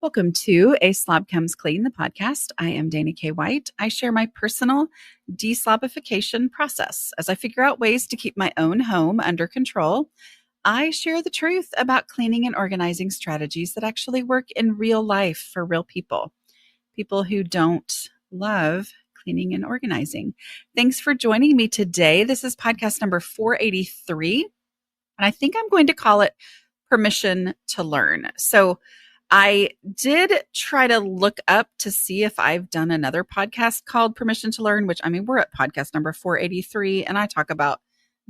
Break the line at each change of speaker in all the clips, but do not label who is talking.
Welcome to A Slob Comes Clean, the podcast. I am Dana K. White. I share my personal deslobification process. As I figure out ways to keep my own home under control, I share the truth about cleaning and organizing strategies that actually work in real life for real people, people who don't love cleaning and organizing. Thanks for joining me today. This is podcast number 483, and I think I'm going to call it Permission to Learn. So I did try to look up to see if I've done another podcast called Permission to Learn, which we're at podcast number 483, and I talk about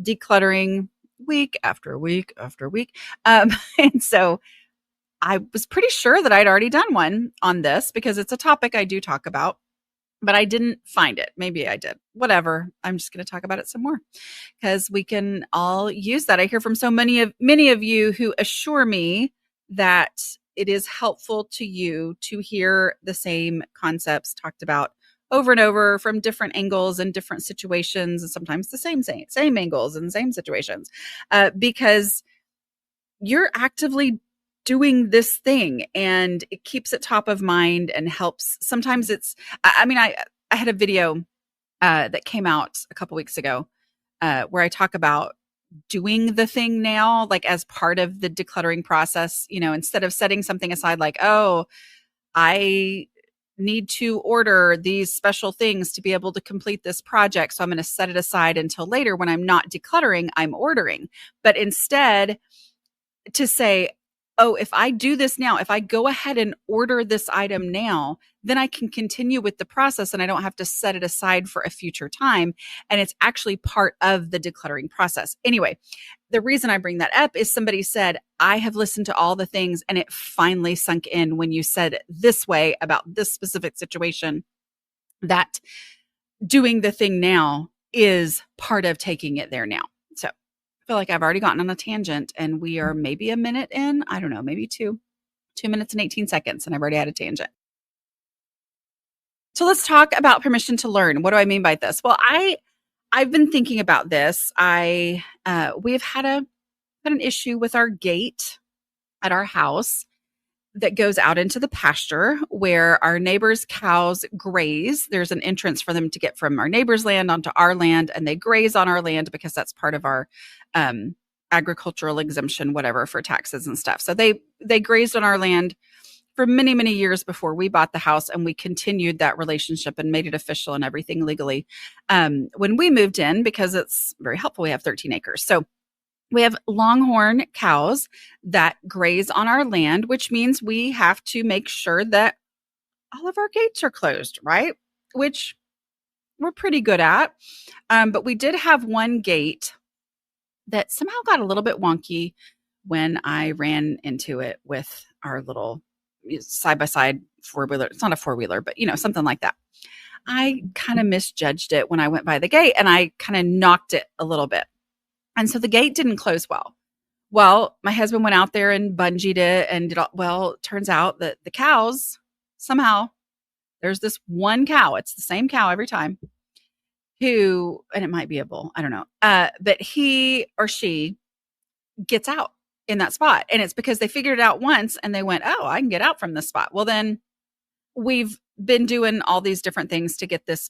decluttering week after week after week. And so I was pretty sure that I'd already done one on this because it's a topic I do talk about, but I didn't find it. Maybe I did. Whatever. I'm just going to talk about it some more because we can all use that. I hear from so many of you who assure me that it is helpful to you to hear the same concepts talked about over and over from different angles and different situations, and sometimes the same angles and same situations, because you're actively doing this thing and it keeps it top of mind and helps. Sometimes I had a video that came out a couple weeks ago where I talk about doing the thing now, like as part of the decluttering process, instead of setting something aside like, oh, I need to order these special things to be able to complete this project. So I'm going to set it aside until later when I'm not decluttering, I'm ordering. But instead to say, oh, if I do this now, if I go ahead and order this item now, then I can continue with the process and I don't have to set it aside for a future time. And it's actually part of the decluttering process. Anyway, the reason I bring that up is somebody said, I have listened to all the things and it finally sunk in when you said it this way about this specific situation, that doing the thing now is part of taking it there now. So I feel like I've already gotten on a tangent and we are maybe a minute in, I don't know, maybe 2 minutes and 18 seconds, and I've already had a tangent. So let's talk about permission to learn. What do I mean by this? Well, I've been thinking about this. We've had an issue with our gate at our house that goes out into the pasture where our neighbors' cows graze. There's an entrance for them to get from our neighbor's land onto our land, and they graze on our land because that's part of our agricultural exemption, whatever, for taxes and stuff. So they grazed on our land for many, many years before we bought the house, and we continued that relationship and made it official and everything legally when we moved in, because it's very helpful. We have 13 acres. So we have longhorn cows that graze on our land, which means we have to make sure that all of our gates are closed, right? Which we're pretty good at. But we did have one gate that somehow got a little bit wonky when I ran into it with our little side-by-side four-wheeler. It's not a four-wheeler, but something like that. I kind of misjudged it when I went by the gate and I kind of knocked it a little bit. And so the gate didn't close well. Well, my husband went out there and bungeed it and it turns out that the cows, somehow, there's this one cow, it's the same cow every time, and it might be a bull, I don't know, but he or she gets out in that spot. And it's because they figured it out once and they went, oh, I can get out from this spot. Well, then we've been doing all these different things to get this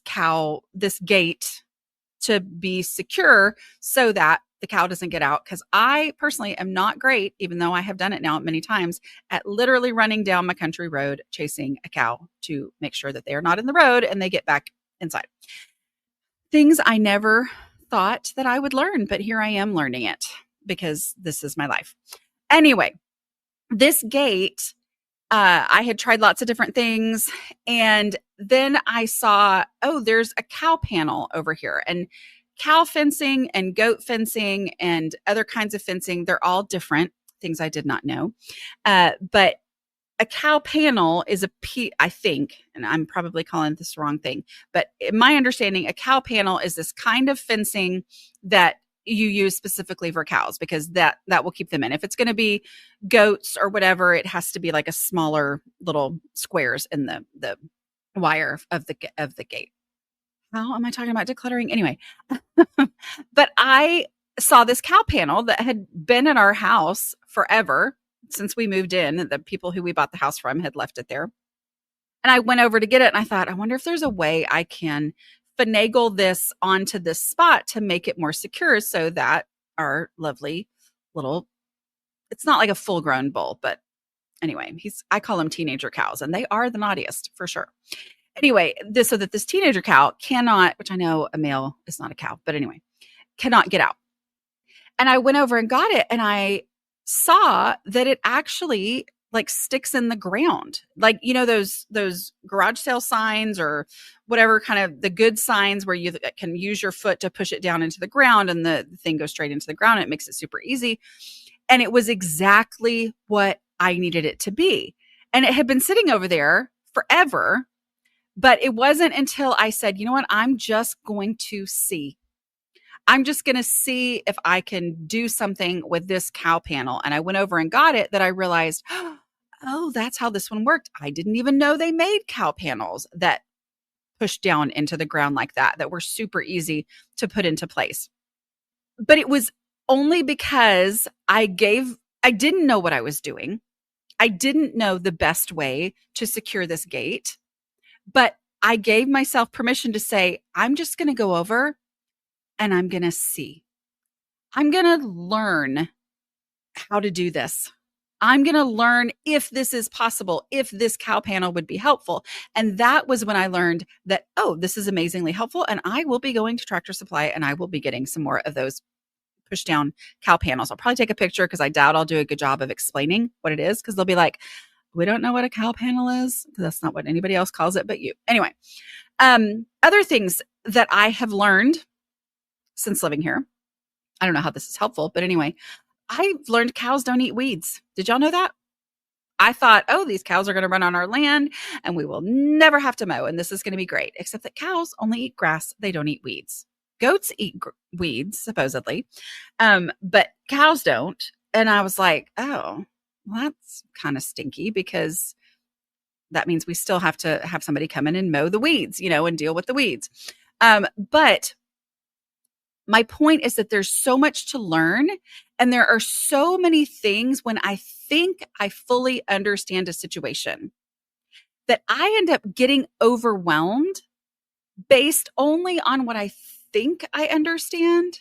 gate to be secure so that the cow doesn't get out. Because I personally am not great, even though I have done it now many times, at literally running down my country road chasing a cow to make sure that they are not in the road and they get back inside. Things I never thought that I would learn, but here I am learning it because this is my life. Anyway, this gate, I had tried lots of different things. And then I saw, oh, there's a cow panel over here. And cow fencing and goat fencing and other kinds of fencing, they're all different things I did not know. But a cow panel is I think, and I'm probably calling this the wrong thing, but in my understanding, a cow panel is this kind of fencing that you use specifically for cows because that will keep them in. If it's going to be goats or whatever, it has to be like a smaller little squares in the wire of the gate. How am I talking about decluttering? Anyway, but I saw this cow panel that had been in our house forever, since we moved in, the people who we bought the house from had left it there. And I went over to get it and I thought, I wonder if there's a way I can finagle this onto this spot to make it more secure so that our lovely little, it's not like a full grown bull, but anyway, I call them teenager cows, and they are the naughtiest for sure. Anyway, so that this teenager cow cannot, which I know a male is not a cow, but anyway, cannot get out. And I went over and got it, and I saw that it actually like sticks in the ground. Like, those garage sale signs or whatever, kind of the good signs where you can use your foot to push it down into the ground and the thing goes straight into the ground. And it makes it super easy. And it was exactly what I needed it to be. And it had been sitting over there forever, but it wasn't until I said, you know what, I'm just going to see. I'm just going to see if I can do something with this cow panel. And I went over and got it, that I realized, oh, that's how this one worked. I didn't even know they made cow panels that push down into the ground like that were super easy to put into place. But it was only because I didn't know what I was doing. I didn't know the best way to secure this gate, but I gave myself permission to say, I'm just going to go over and I'm going to see. I'm going to learn how to do this. I'm going to learn if this is possible, if this cow panel would be helpful. And that was when I learned that, oh, this is amazingly helpful. And I will be going to Tractor Supply and I will be getting some more of those push down cow panels. I'll probably take a picture because I doubt I'll do a good job of explaining what it is, because they'll be like, we don't know what a cow panel is. That's not what anybody else calls it but you. Anyway, other things that I have learned since living here. I don't know how this is helpful, but anyway, I've learned cows don't eat weeds. Did y'all know that? I thought, oh, these cows are going to run on our land and we will never have to mow and this is going to be great. Except that cows only eat grass. They don't eat weeds. Goats eat weeds, supposedly, but cows don't. And I was like, oh, well, that's kind of stinky, because that means we still have to have somebody come in and mow the weeds, and deal with the weeds. But my point is that there's so much to learn, and there are so many things when I think I fully understand a situation that I end up getting overwhelmed based only on what I think I understand.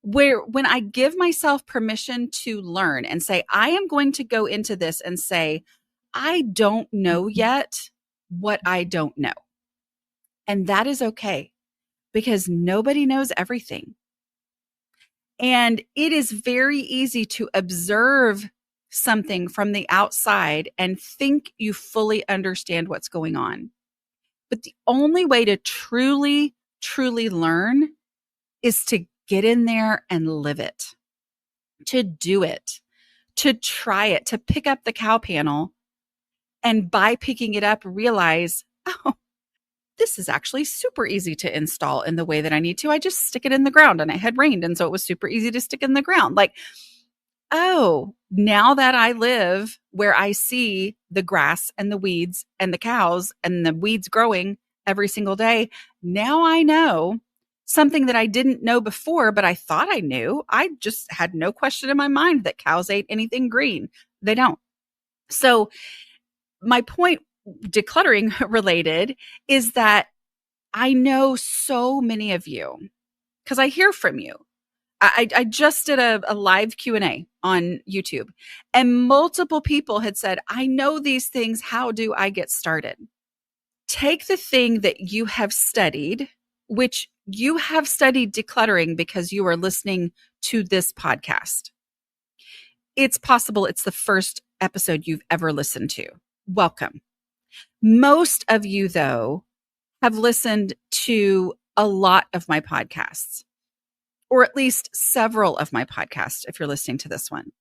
Where when I give myself permission to learn and say, I am going to go into this and say, I don't know yet what I don't know. And that is okay, because nobody knows everything. And it is very easy to observe something from the outside and think you fully understand what's going on. But the only way to truly, truly learn is to get in there and live it, to do it, to try it, to pick up the cow panel, and by picking it up, realize, oh, this is actually super easy to install in the way that I need to. I just stick it in the ground, and it had rained, and so it was super easy to stick in the ground. Like, oh, now that I live where I see the grass and the weeds and the cows and the weeds growing every single day, now I know something that I didn't know before, but I thought I knew. I just had no question in my mind that cows ate anything green. They don't. So my point, decluttering related, is that I know so many of you, because I hear from you. I just did a live Q&A on YouTube, and multiple people had said, I know these things. How do I get started? Take the thing that you have studied, which you have studied decluttering because you are listening to this podcast. It's possible it's the first episode you've ever listened to. Welcome. Most of you, though, have listened to a lot of my podcasts, or at least several of my podcasts if you're listening to this one.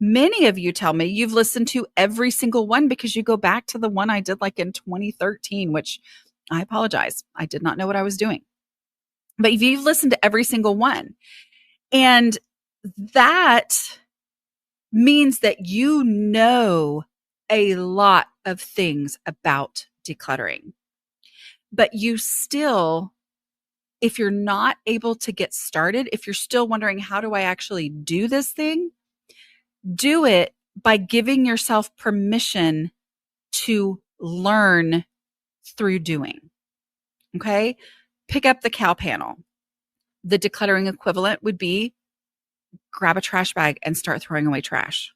Many of you tell me you've listened to every single one because you go back to the one I did like in 2013, which I apologize. I did not know what I was doing. But you've listened to every single one. And that means that you know a lot of things about decluttering. But you still, if you're not able to get started, if you're still wondering, how do I actually do this thing? Do it by giving yourself permission to learn through doing. Okay. Pick up the cow panel. The decluttering equivalent would be grab a trash bag and start throwing away trash.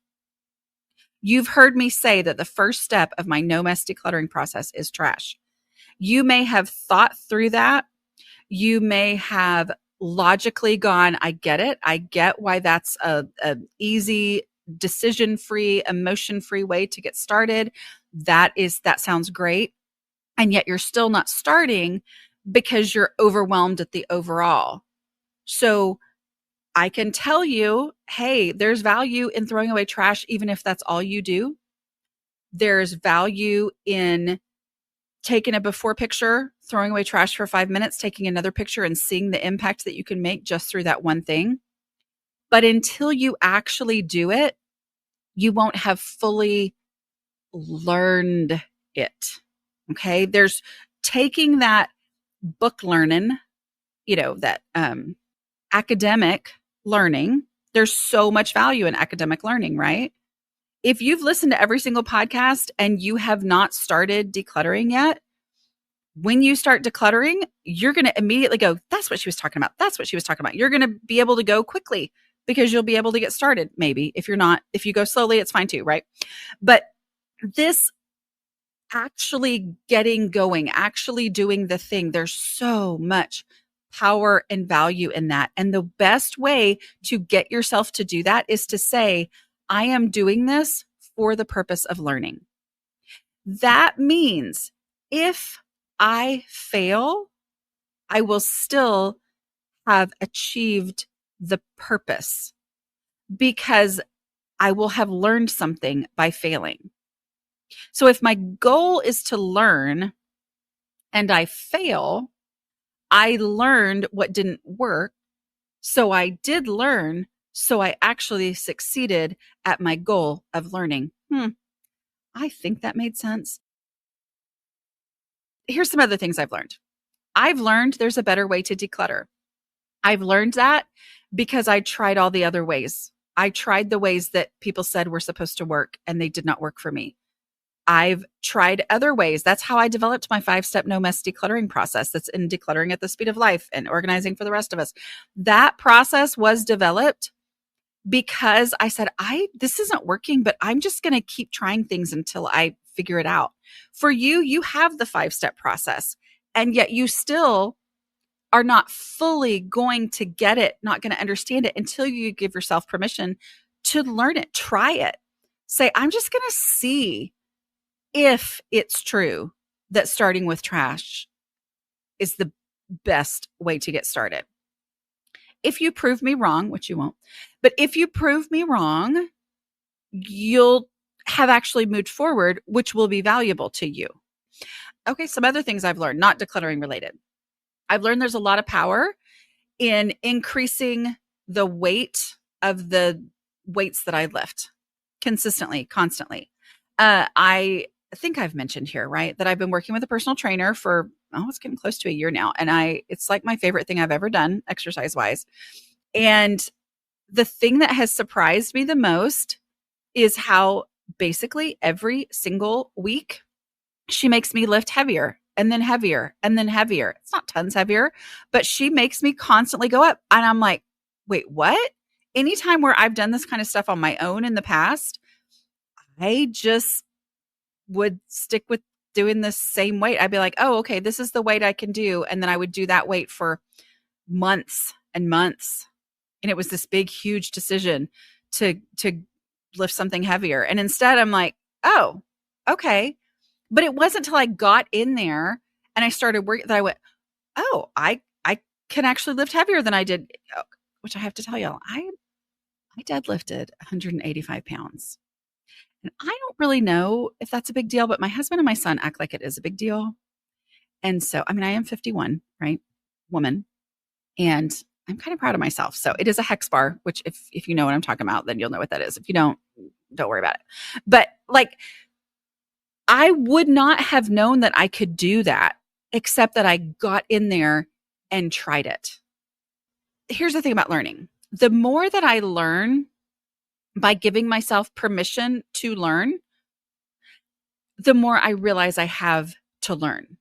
You've heard me say that the first step of my no mess decluttering process is trash. You may have thought through that. You may have logically gone, I get it. I get why that's a easy, decision-free, emotion-free way to get started. That sounds great. And yet you're still not starting because you're overwhelmed at the overall. So I can tell you, hey, there's value in throwing away trash, even if that's all you do. There's value in taking a before picture, throwing away trash for 5 minutes, taking another picture and seeing the impact that you can make just through that one thing. But until you actually do it, you won't have fully learned it. Okay. There's taking that book learning, that academic learning. There's so much value in academic learning, right? If you've listened to every single podcast and you have not started decluttering yet, when you start decluttering, you're going to immediately go, that's what she was talking about. That's what she was talking about. You're going to be able to go quickly because you'll be able to get started. Maybe if you go slowly, it's fine too, right? But this actually getting going, actually doing the thing, there's so much power and value in that. And the best way to get yourself to do that is to say, I am doing this for the purpose of learning. That means if I fail, I will still have achieved the purpose because I will have learned something by failing. So if my goal is to learn and I fail, I learned what didn't work. So I did learn. So I actually succeeded at my goal of learning. I think that made sense. Here's some other things I've learned. I've learned there's a better way to declutter. I've learned that because I tried all the other ways. I tried the ways that people said were supposed to work and they did not work for me. I've tried other ways. That's how I developed my 5-step no mess decluttering process. That's in Decluttering at the Speed of Life and Organizing for the Rest of Us. That process was developed because I said, this isn't working, but I'm just going to keep trying things until I figure it out. For you, you have the 5-step process, and yet you still are not fully going to get it, not going to understand it until you give yourself permission to learn it, try it. Say, I'm just going to see if it's true that starting with trash is the best way to get started. If you prove me wrong, which you won't, but if you prove me wrong, you'll have actually moved forward, which will be valuable to you. Okay, some other things I've learned, not decluttering related. I've learned there's a lot of power in increasing the weight of the weights that I lift consistently, constantly. I think I've mentioned here, right, that I've been working with a personal trainer for, it's getting close to a year now. And it's like my favorite thing I've ever done exercise wise. And the thing that has surprised me the most is how basically every single week she makes me lift heavier and then heavier and then heavier. It's not tons heavier, but she makes me constantly go up. And I'm like, wait, what? Anytime where I've done this kind of stuff on my own in the past, I just would stick with doing the same weight. I'd be like, oh, okay, this is the weight I can do. And then I would do that weight for months and months. And it was this big, huge decision to lift something heavier. And instead I'm like, oh, okay. But it wasn't until I got in there and I started working that I went, oh, I can actually lift heavier than I did, which I have to tell y'all, I deadlifted 185 pounds. And I don't really know if that's a big deal, but my husband and my son act like it is a big deal. And so, I am 51, right? Woman. And I'm kind of proud of myself. So it is a hex bar, which if you know what I'm talking about, then you'll know what that is. If you don't worry about it. But I would not have known that I could do that, except that I got in there and tried it. Here's the thing about learning. The more that I learn, by giving myself permission to learn, the more I realize I have to learn.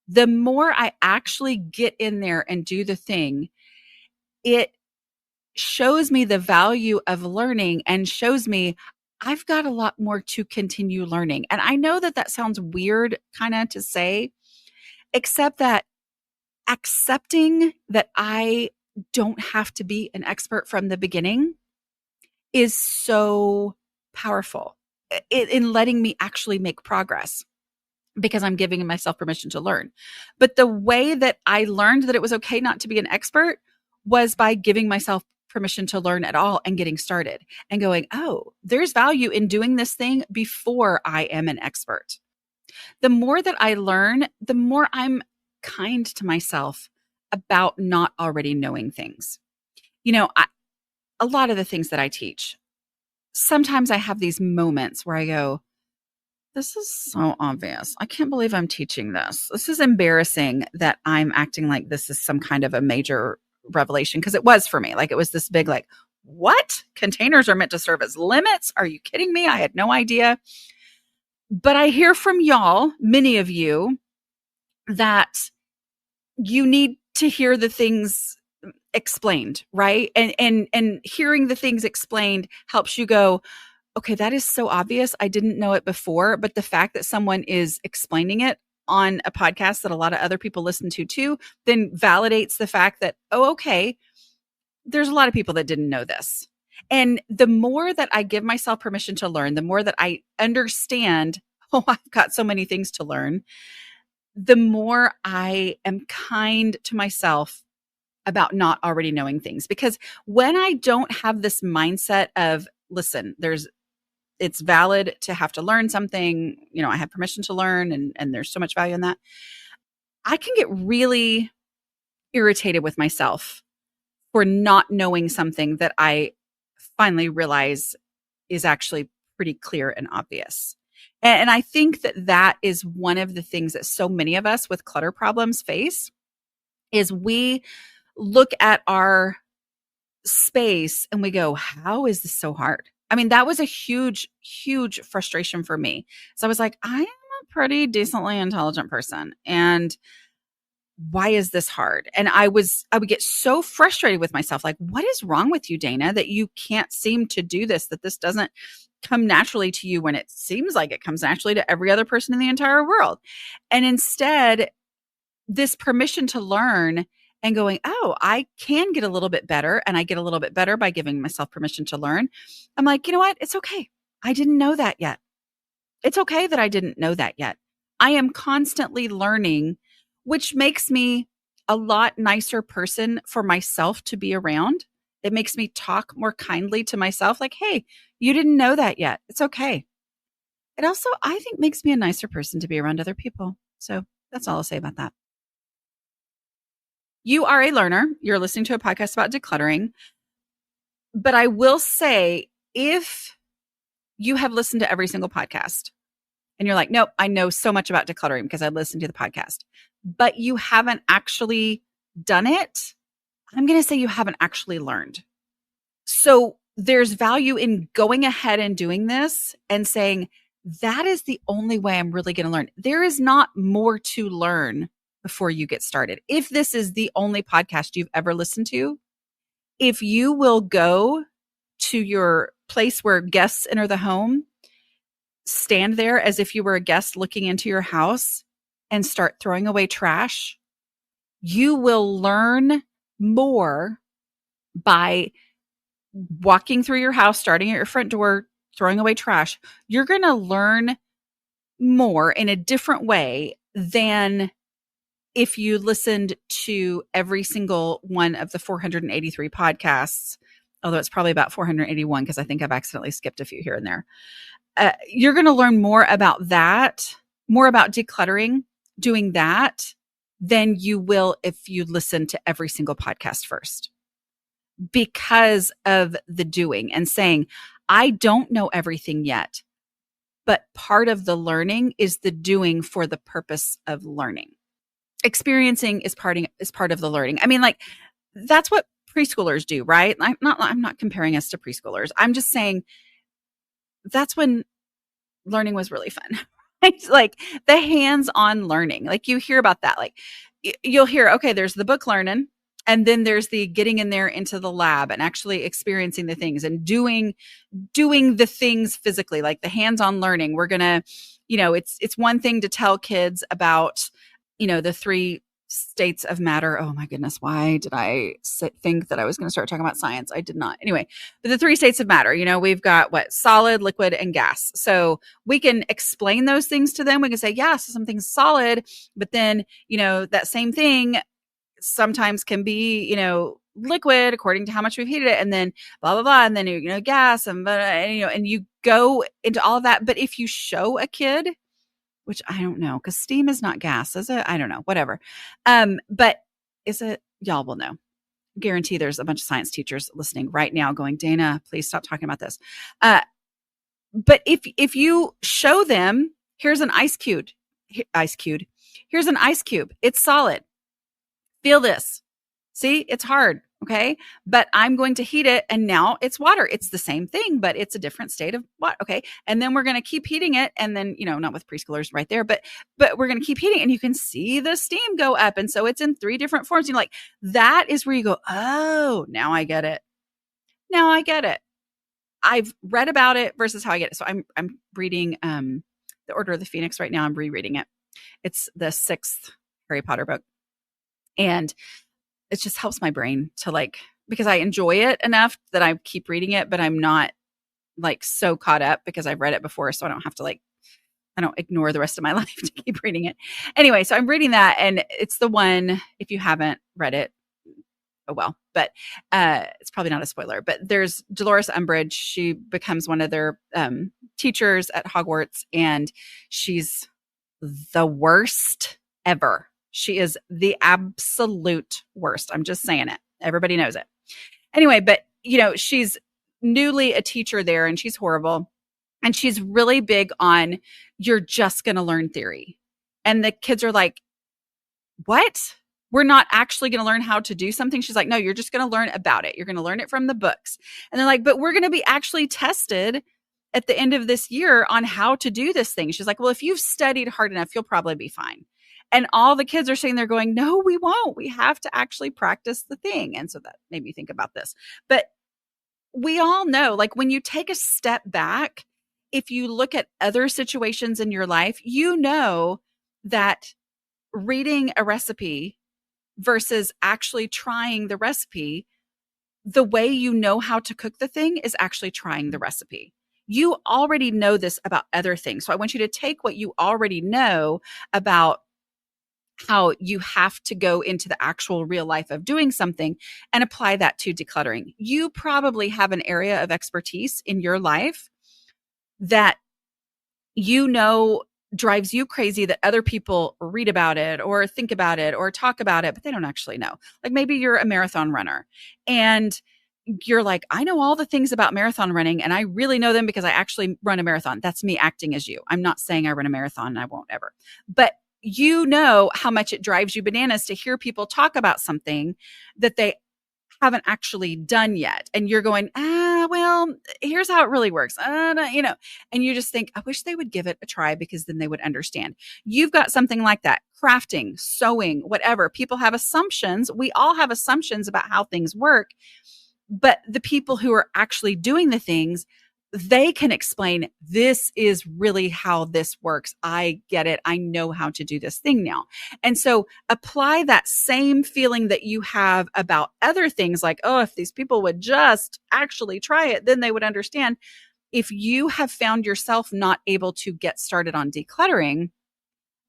The more I actually get in there and do the thing, it shows me the value of learning and shows me I've got a lot more to continue learning. And I know that that sounds weird kind of to say, except that accepting that I don't have to be an expert from the beginning is so powerful in letting me actually make progress because I'm giving myself permission to learn. But the way that I learned that it was okay not to be an expert was by giving myself permission to learn at all and getting started and going, oh, there's value in doing this thing before I am an expert. The more that I learn, the more I'm kind to myself about not already knowing things. You know, a lot of the things that I teach, sometimes I have these moments where I go, this is so obvious. I can't believe I'm teaching this. This is embarrassing that I'm acting like this is some kind of a major revelation, because it was for me. Like, it was this big, like, what? Containers are meant to serve as limits? Are you kidding me? I had no idea. But I hear from y'all, many of you, that you need to hear the things explained, right? And hearing the things explained helps you go, okay, that is so obvious. I didn't know it before, but the fact that someone is explaining it on a podcast that a lot of other people listen to too, then validates the fact that, oh, okay, there's a lot of people that didn't know this. And the more that I give myself permission to learn, the more that I understand, oh, I've got so many things to learn, the more I am kind to myself about not already knowing things. Because when I don't have this mindset of, listen, it's valid to have to learn something, you know, I have permission to learn and there's so much value in that, I can get really irritated with myself for not knowing something that I finally realize is actually pretty clear and obvious. And I think that that is one of the things that so many of us with clutter problems face, is we look at our space and we go, how is this so hard? I mean, that was a huge, huge frustration for me. So I was like, I am a pretty decently intelligent person, and why is this hard? And I would get so frustrated with myself. Like, what is wrong with you, Dana, that you can't seem to do this, that this doesn't come naturally to you when it seems like it comes naturally to every other person in the entire world? And instead, this permission to learn and going, oh, I can get a little bit better. And I get a little bit better by giving myself permission to learn. I'm like, you know what? It's okay. I didn't know that yet. It's okay that I didn't know that yet. I am constantly learning, which makes me a lot nicer person for myself to be around. It makes me talk more kindly to myself. Like, hey, you didn't know that yet. It's okay. It also, I think, makes me a nicer person to be around other people. So that's all I'll say about that. You are a learner. You're listening to a podcast about decluttering. But I will say, if you have listened to every single podcast and you're like, nope, I know so much about decluttering because I listened to the podcast, but you haven't actually done it, I'm going to say you haven't actually learned. So there's value in going ahead and doing this and saying, that is the only way I'm really going to learn. There is not more to learn before you get started. If this is the only podcast you've ever listened to, if you will go to your place where guests enter the home, stand there as if you were a guest looking into your house and start throwing away trash, you will learn more by walking through your house, starting at your front door, throwing away trash. You're going to learn more in a different way than if you listened to every single one of the 483 podcasts, although it's probably about 481 because I think I've accidentally skipped a few here and there. You're going to learn more about that, more about decluttering, doing that, than you will if you listen to every single podcast first, because of the doing and saying, I don't know everything yet, but part of the learning is the doing for the purpose of learning. Experiencing is part of the learning. I mean, like, that's what preschoolers do, right? I'm not comparing us to preschoolers. I'm just saying that's when learning was really fun. It's like the hands-on learning. Like you hear about that. Like you'll hear, okay, there's the book learning, and then there's the getting in there into the lab and actually experiencing the things and doing the things physically, like the hands-on learning. We're gonna, it's one thing to tell kids about, the three states of matter. Oh my goodness, why did I think that I was going to start talking about science? I did not. Anyway, but the three states of matter, we've got what? Solid, liquid, and gas. So we can explain those things to them. We can say, yeah, so something's solid, but then, that same thing sometimes can be, liquid according to how much we've heated it, and then blah, blah, blah. And then, gas and you go into all of that. But if you show a kid, which I don't know, because steam is not gas, is it? I don't know, whatever. But is it? Y'all will know. Guarantee there's a bunch of science teachers listening right now going, Dana, please stop talking about this. But if you show them, here's an ice cube. Here's an ice cube. It's solid. Feel this. See, it's hard. Okay. But I'm going to heat it. And now it's water. It's the same thing, but it's a different state of what? Okay. And then we're going to keep heating it. And then, not with preschoolers right there, but we're going to keep heating, and you can see the steam go up. And so it's in three different forms. Like, that is where you go, oh, now I get it. Now I get it. I've read about it versus how I get it. So I'm reading The Order of the Phoenix right now. I'm rereading it. It's the 6th Harry Potter book. And it just helps my brain to because I enjoy it enough that I keep reading it, but I'm not so caught up because I've read it before. So I don't have to I don't ignore the rest of my life to keep reading it. Anyway, so I'm reading that, and it's the one, if you haven't read it, oh well, but it's probably not a spoiler, but there's Dolores Umbridge. She becomes one of their teachers at Hogwarts, and she's the worst ever. She is the absolute worst. I'm just saying it. Everybody knows it. Anyway, but she's newly a teacher there, and she's horrible. And she's really big on, you're just going to learn theory. And the kids are like, what? We're not actually going to learn how to do something. She's like, no, you're just going to learn about it. You're going to learn it from the books. And they're like, but we're going to be actually tested at the end of this year on how to do this thing. She's like, well, if you've studied hard enough, you'll probably be fine. And all the kids are sitting there going, no, we won't. We have to actually practice the thing. And so that made me think about this. But we all know, when you take a step back, if you look at other situations in your life, you know that reading a recipe versus actually trying the recipe, the way you know how to cook the thing is actually trying the recipe. You already know this about other things. So I want you to take what you already know about how you have to go into the actual real life of doing something and apply that to decluttering. You probably have an area of expertise in your life that drives you crazy, that other people read about it or think about it or talk about it, but they don't actually know. Like maybe you're a marathon runner and you're like, I know all the things about marathon running and I really know them because I actually run a marathon. That's me acting as you. I'm not saying I run a marathon and I won't ever. But you know how much it drives you bananas to hear people talk about something that they haven't actually done yet. And you're going, well, here's how it really works. And you just think, I wish they would give it a try because then they would understand. You've got something like that, crafting, sewing, whatever. People have assumptions. We all have assumptions about how things work. But the people who are actually doing the things, they can explain, this is really how this works. I get it. I know how to do this thing now. And so apply that same feeling that you have about other things like, oh, if these people would just actually try it, then they would understand. If you have found yourself not able to get started on decluttering,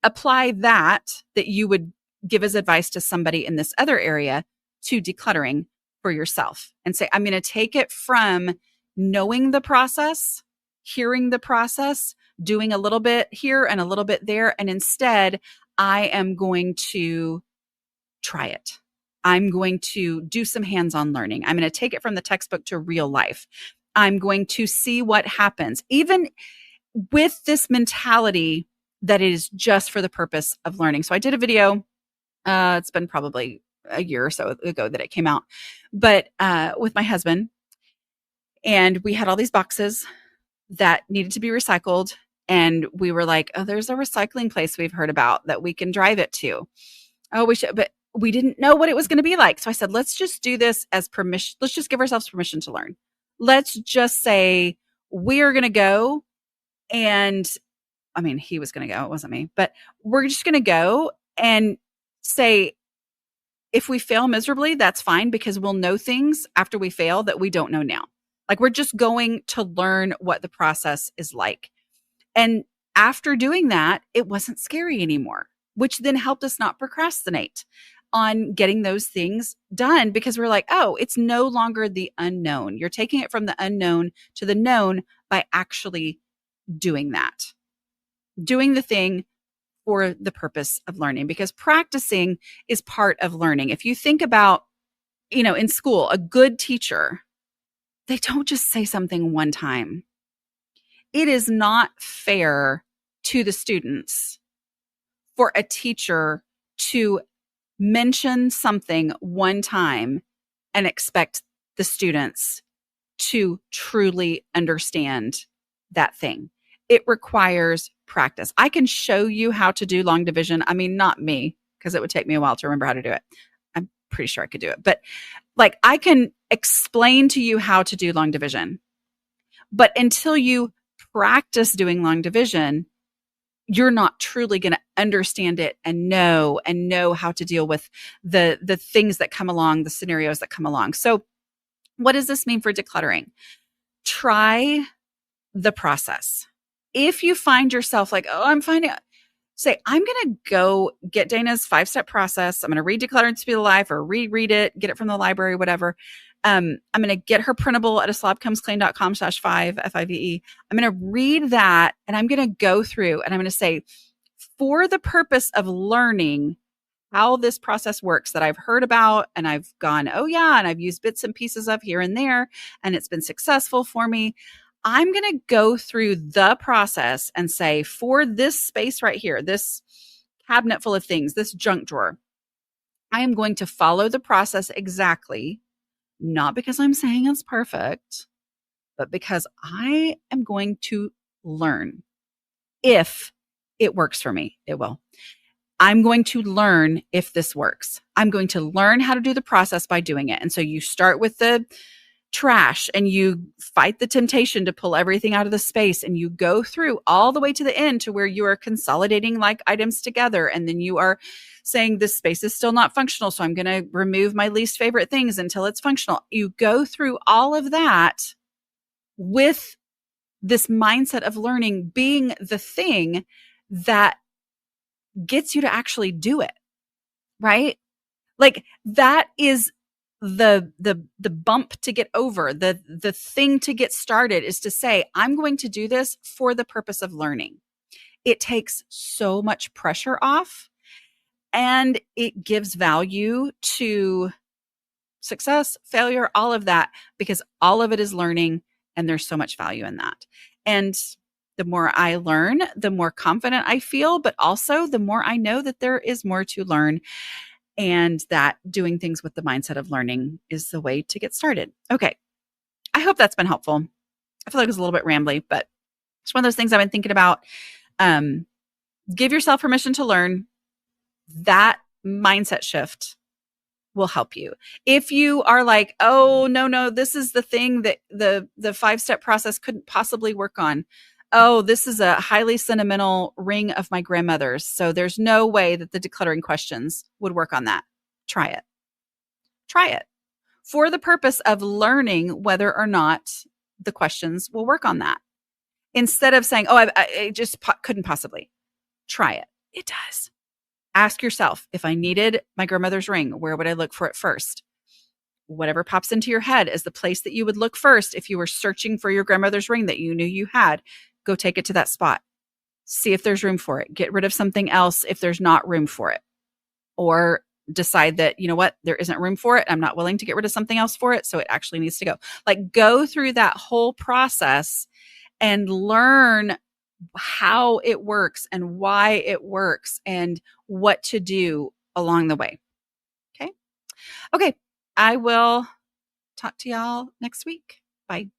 apply that you would give as advice to somebody in this other area to decluttering for yourself and say, I'm going to take it from knowing the process, hearing the process, doing a little bit here and a little bit there. And instead, I am going to try it. I'm going to do some hands-on learning. I'm going to take it from the textbook to real life. I'm going to see what happens, even with this mentality that it is just for the purpose of learning. So I did a video. It's been probably a year or so ago that it came out, but with my husband, and we had all these boxes that needed to be recycled. And we were like, oh, there's a recycling place we've heard about that we can drive it to. Oh, we should, but we didn't know what it was going to be like. So I said, let's just do this as permission. Let's just give ourselves permission to learn. Let's just say we are going to go. And I mean, he was going to go. It wasn't me, but we're just going to go and say, if we fail miserably, that's fine, because we'll know things after we fail that we don't know now. Like, we're just going to learn what the process is like. And after doing that, it wasn't scary anymore, which then helped us not procrastinate on getting those things done, because we're like, oh, it's no longer the unknown. You're taking it from the unknown to the known by actually doing that, doing the thing for the purpose of learning, because practicing is part of learning. If you think about, in school, a good teacher, they don't just say something one time. It is not fair to the students for a teacher to mention something one time and expect the students to truly understand that thing. It requires practice. I can show you how to do long division. I mean, not me, because it would take me a while to remember how to do it. I'm pretty sure I could do it. But like, I can explain to you how to do long division. But until you practice doing long division, you're not truly going to understand it and know how to deal with the things that come along, the scenarios that come along. So what does this mean for decluttering? Try the process. If you find yourself like, oh, say, I'm going to go get Dana's 5-step process. I'm going to read Declutter and Speed of Life, or reread it, get it from the library, whatever. I'm going to get her printable at a slobcomesclean.com/5, F-I-V-E. I'm going to read that, and I'm going to go through, and I'm going to say, for the purpose of learning how this process works that I've heard about, and I've gone, oh yeah, and I've used bits and pieces of here and there, and it's been successful for me. I'm going to go through the process and say, for this space right here, this cabinet full of things, this junk drawer, I am going to follow the process exactly, not because I'm saying it's perfect, but because I am going to learn. If it works for me, it will. I'm going to learn if this works. I'm going to learn how to do the process by doing it. And so you start with the trash and you fight the temptation to pull everything out of the space, and you go through all the way to the end to where you are consolidating like items together. And then you are saying, this space is still not functional, so I'm going to remove my least favorite things until it's functional. You go through all of that with this mindset of learning being the thing that gets you to actually do it, right? Like, that is the bump to get over, the thing to get started, is to say, I'm going to do this for the purpose of learning. It takes so much pressure off, and it gives value to success, failure, all of that, because all of it is learning, and there's so much value in that. And the more I learn, the more confident I feel, but also the more I know that there is more to learn, and that doing things with the mindset of learning is the way to get started. Okay. I hope that's been helpful. I feel like it was a little bit rambly, but it's one of those things I've been thinking about. Give yourself permission to learn. That mindset shift will help you. If you are like, oh, no, this is the thing that the 5-step process couldn't possibly work on. Oh, this is a highly sentimental ring of my grandmother's, so there's no way that the decluttering questions would work on that. Try it. Try it for the purpose of learning whether or not the questions will work on that. Instead of saying, oh, I just couldn't possibly. Try it. It does. Ask yourself, if I needed my grandmother's ring, where would I look for it first? Whatever pops into your head is the place that you would look first if you were searching for your grandmother's ring that you knew you had. Go take it to that spot. See if there's room for it. Get rid of something else if there's not room for it. Or decide that, you know what, there isn't room for it. I'm not willing to get rid of something else for it, so it actually needs to go. Like, go through that whole process and learn how it works and why it works and what to do along the way. Okay? Okay. I will talk to y'all next week. Bye.